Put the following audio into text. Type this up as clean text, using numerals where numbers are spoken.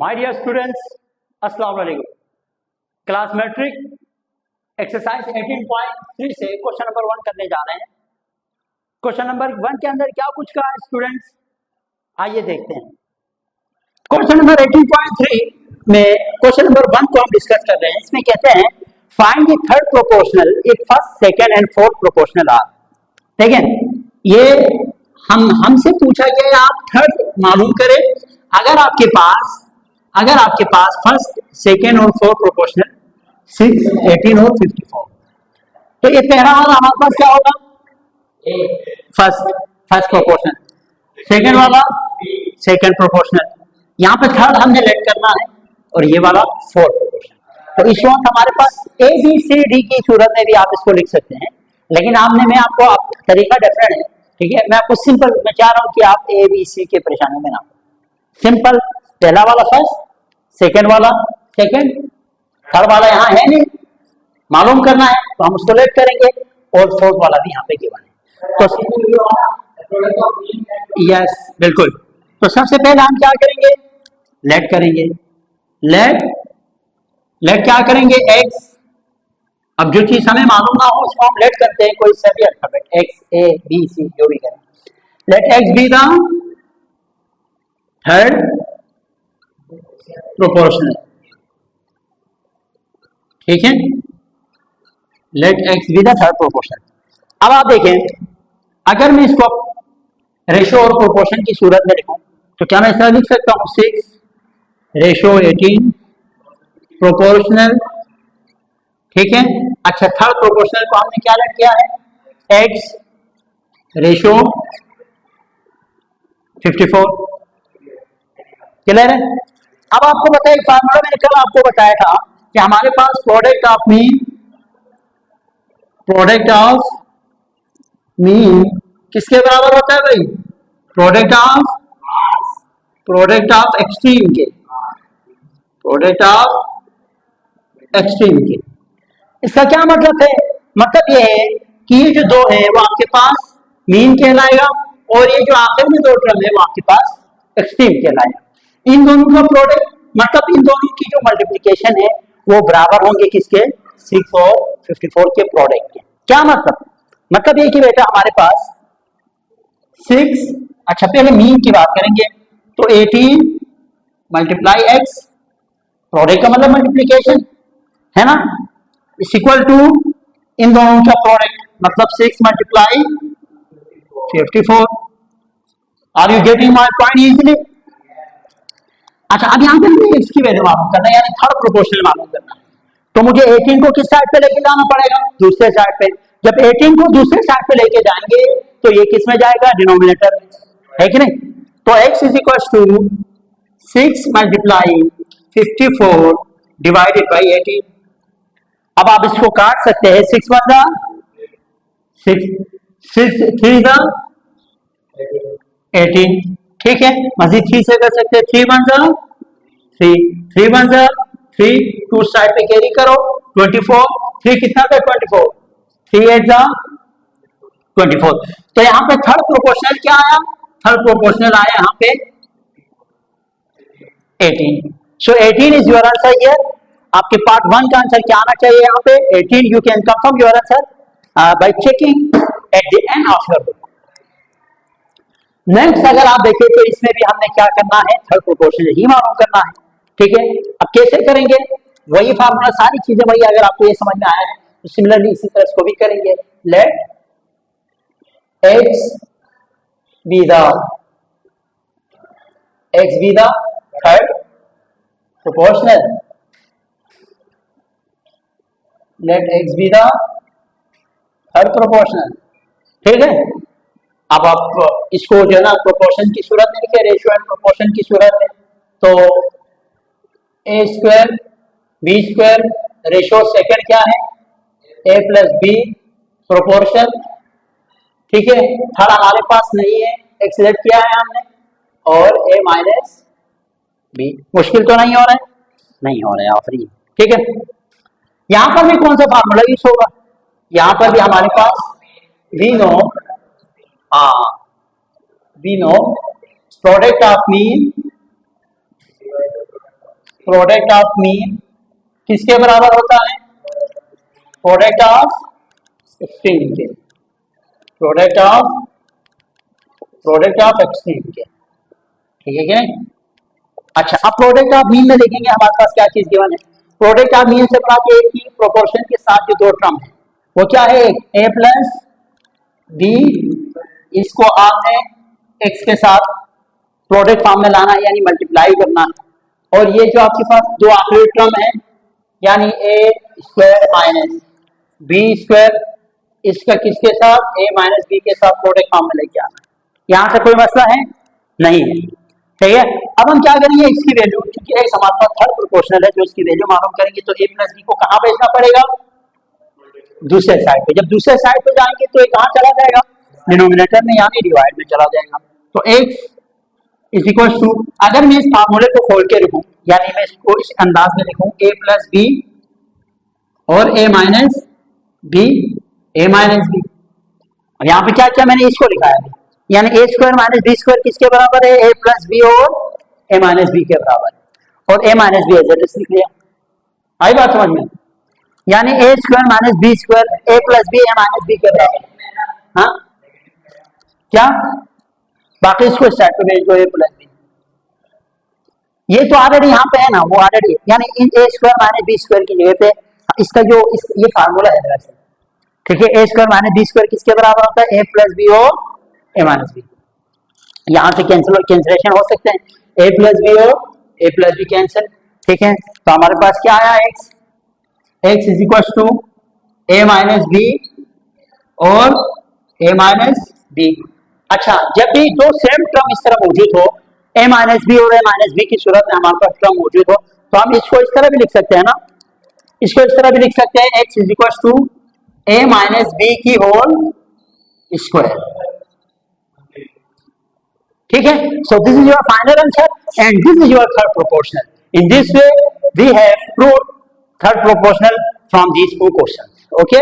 My dear students, अस्सलाम वालेकुम। Class matric exercise 18.3 से क्वेश्चन नंबर 1 करने जा रहे हैं। क्वेश्चन नंबर 1 के अंदर क्या कुछ कहा है स्टूडेंट्स, आइए देखते हैं। क्वेश्चन नंबर 18.3 में क्वेश्चन नंबर 1 को हम डिस्कस कर रहे हैं। इसमें कहते हैं find the third proportional if first, second and fourth proportional are. ठीक है, ये हमसे पूछा गया है आप थर्ड मालूम करें। अगर आपके पास फर्स्ट, सेकेंड और फोर्थ प्रोपोर्शनल 6, 18 और 54, तो ये पहला वाला हमारे पास क्या होगा? फर्स्ट प्रोपोर्शनल, सेकेंड वाला सेकेंड प्रोपोर्शनल, यहाँ पे थर्ड हमने लेट करना है और ये वाला फोर्थ प्रोपोर्शनल। तो इस वक्त हमारे पास ए बी सी डी की सूरत में भी आप इसको लिख सकते हैं, लेकिन मैं आपको तरीका डिफरेंट है। ठीक है, मैं आपको सिंपल, मैं चाह रहा हूं कि आप ए बी सी के परेशानी में ना हो। सिंपल, पहला वाला फर्स्ट, सेकेंड वाला सेकेंड, थर्ड वाला यहाँ है नहीं, मालूम करना है तो हम उसको लेट करेंगे और फोर्थ वाला भी यहाँ पे गिवन है। तो यस बिल्कुल, तो सबसे पहले हम क्या करेंगे? लेट करेंगे। लेट क्या करेंगे? एक्स। अब जो चीज हमें मालूम ना हो उसको हम लेट करते हैं, कोई सा भी alphabet, X, A, B, C, जो भी करें। Let X be the third proportional. ठीक है, let X be the third proportional. अब आप देखें, अगर मैं इसको रेशो और प्रोपोर्शन की सूरत में लिखूं तो क्या मैं ऐसा लिख सकता हूं? 6 रेशो 18 प्रोपोर्शनल। ठीक है, अच्छा, थर्ड प्रोपोर्शनल को हमने क्या लेट किया है? X ratio 54। क्लियर है? अब आपको बताया, फार्मूला मैंने कल आपको बताया था कि हमारे पास प्रोडक्ट ऑफ मीन किसके बराबर होता है भाई? प्रोडक्ट ऑफ एक्सट्रीम के। इसका क्या मतलब है? मतलब ये है कि ये जो दो है वो आपके पास मीन कहलाएगा और ये जो आखिर में दो टर्म है वो आपके पास एक्सट्रीम कहलाएगा। इन दोनों का प्रोडक्ट, मतलब इन दोनों की जो मल्टीप्लिकेशन है वो बराबर होंगे किसके? 6 और 54 के प्रोडक्ट के। क्या मतलब ये कि बेटा हमारे पास 6, अच्छा पहले मीन की बात करेंगे तो 18 मल्टीप्लाई एक्स, प्रोडक्ट का मतलब मल्टीप्लिकेशन है ना, इज इक्वल टू इन दोनों का प्रोडक्ट, मतलब 6 multiply 54। Are you getting my point easily? अच्छा, अब यहाँ पे मुझे एक्स की वैल्यू मालूम करना है, यानी थर्ड प्रोपोर्शनल मालूम करना है। तो मुझे 18 को किस साइड पे लेके जाना पड़ेगा? दूसरे साइड पे। जब 18 को दूसरे साइड पे लेके जाएंगे तो ये किस में जाएगा? डिनोमिनेटर में, है कि नहीं? तो x is equal to 6 multiply 54 divided by 18। अब आप इसको काट सकते हैं, 6 1 जा 6, 3 जा 18। ठीक है, मजीद 3 से कर सकते हैं, 3 1 जा 3, 3 1 जा 3, 2 साइड पे कैरी करो 24, 3 कितना था? 24, 3 8 जा 24। तो यहाँ पे थर्ड प्रोपोर्शनल क्या आया? थर्ड प्रोपोर्शनल आया यहाँ पे 18। सो 18 इज योर आंसर हियर। आपके पार्ट 1 का आंसर क्या आना चाहिए यहाँ पे? 18। You can confirm your answer by checking at the end of your book. Next अगर आप देखें तो इसमें भी हमने क्या करना है? थर्ड प्रोपोर्शनल ही मालूम करना है। ठीक है, अब कैसे करेंगे? वही फार्मूला, सारी चीजें वही। अगर आपको ये समझ में आया है तो सिमिलरली इसी तरह इसको भी करेंगे। Let X be the third proportional. Let X be the third proportional. ठीक है, अब आप इसको जो है ना प्रोपोर्शन की सूरत में लिखे, रेशियो एंड प्रोपोर्शन की सूरत में, तो A square B square, ratio second क्या है? A plus B proportion. ठीक है, थर्ड हमारे पास नहीं है, एक्स लेट किया है हमने, और ए माइनस बी। मुश्किल तो नहीं हो रहा है? नहीं हो रहा है, आखिरी। ठीक है, यहां पर भी कौन सा फार्मूला यूज होगा? यहां पर भी हमारे पास we know product of mean product of mean किसके बराबर होता है? प्रोडक्ट ऑफ एक्सट्रीम के, प्रोडक्ट ऑफ एक्सट्रीम के, ठीक है क्या? अच्छा, अब प्रोडक्ट ऑफ मीन में देखेंगे हमारे पास क्या चीज गिवन है। प्रोडक्ट ऑफ मीन से बना के एक ही प्रोपोर्शन के साथ जो दो टर्म है वो क्या है? ए प्लस बी, इसको आपने एक्स के साथ प्रोडक्ट फॉर्म में लाना है यानी मल्टीप्लाई करना है। और ये जो आपके पास दो आखिरी टर्म है यानी A square minus B square, इसका किसके साथ? ए माइनस बी के साथ प्रोडक्ट फॉर्म में लेके आना। यहां से कोई मसला है नहीं है, ठीक है। अब हम क्या करेंगे, इसकी वैल्यू, क्योंकि एक्स हमारे पास थर्ड प्रोपोर्शनल है, जो इसकी वैल्यू मालूम करेंगे तो ए प्लस बी को कहां भेजना पड़ेगा? दूसरे साइड पे। जब दूसरे साइड पे जाएंगे तो ये कहां चला जाएगा? डिनोमिनेटर में यानी डिवाइड में चला जाएगा। तो x इज इक्वल टू, अगर मैं इस फार्मूले को खोल के लिखूं यानी मैं इसको इस अंदाज में लिखूं a प्लस बी और a minus B, a minus B. और यहाँ पे क्या क्या मैंने इसको लिखा है यानी A square minus B square किसके बराबर है? a प्लस बी और a माइनस बी के बराबर है। और a minus B as it is लिख लिया। आई बात समझ में? यानी A square minus B square, A plus B, A minus B के बराबर। हाँ क्या? बाकी इसको इस साइड पे भेज दो, ए प्लस बी। ये तो ऑलरेडी यहाँ पे है ना, वो ऑलरेडी, यानी इन ए स्क्वायर माइनस बी स्क्वायर की जगह पे इसका जो ये फार्मूला है दरअसल, ठीक है। ए स्क्वायर माइनस बी स्क्वायर किसके बराबर होता है? ए प्लस बी और ए माइनस बी। यहाँ से कैंसिलेशन हो सकते हैं, ए प्लस बी और ए प्लस बी कैंसिल, ठीक है। तो हमारे पास क्या आया? X is equal to A minus B और ए माइनस बी। अच्छा, जब भी दो सेम टर्म इस तरह मौजूद हो, ए माइनस बी और ए माइनस बी की सूरत में हमारे पास टर्म मौजूद हो, तो हम इसको इस तरह भी लिख सकते हैं ना, इसको इस तरह भी लिख सकते हैं, X is equal to A minus B की होल स्क्वायर, ठीक है। So this is your final answer and this is your third proportional. In this way we have proved third proportional from these two questions, okay.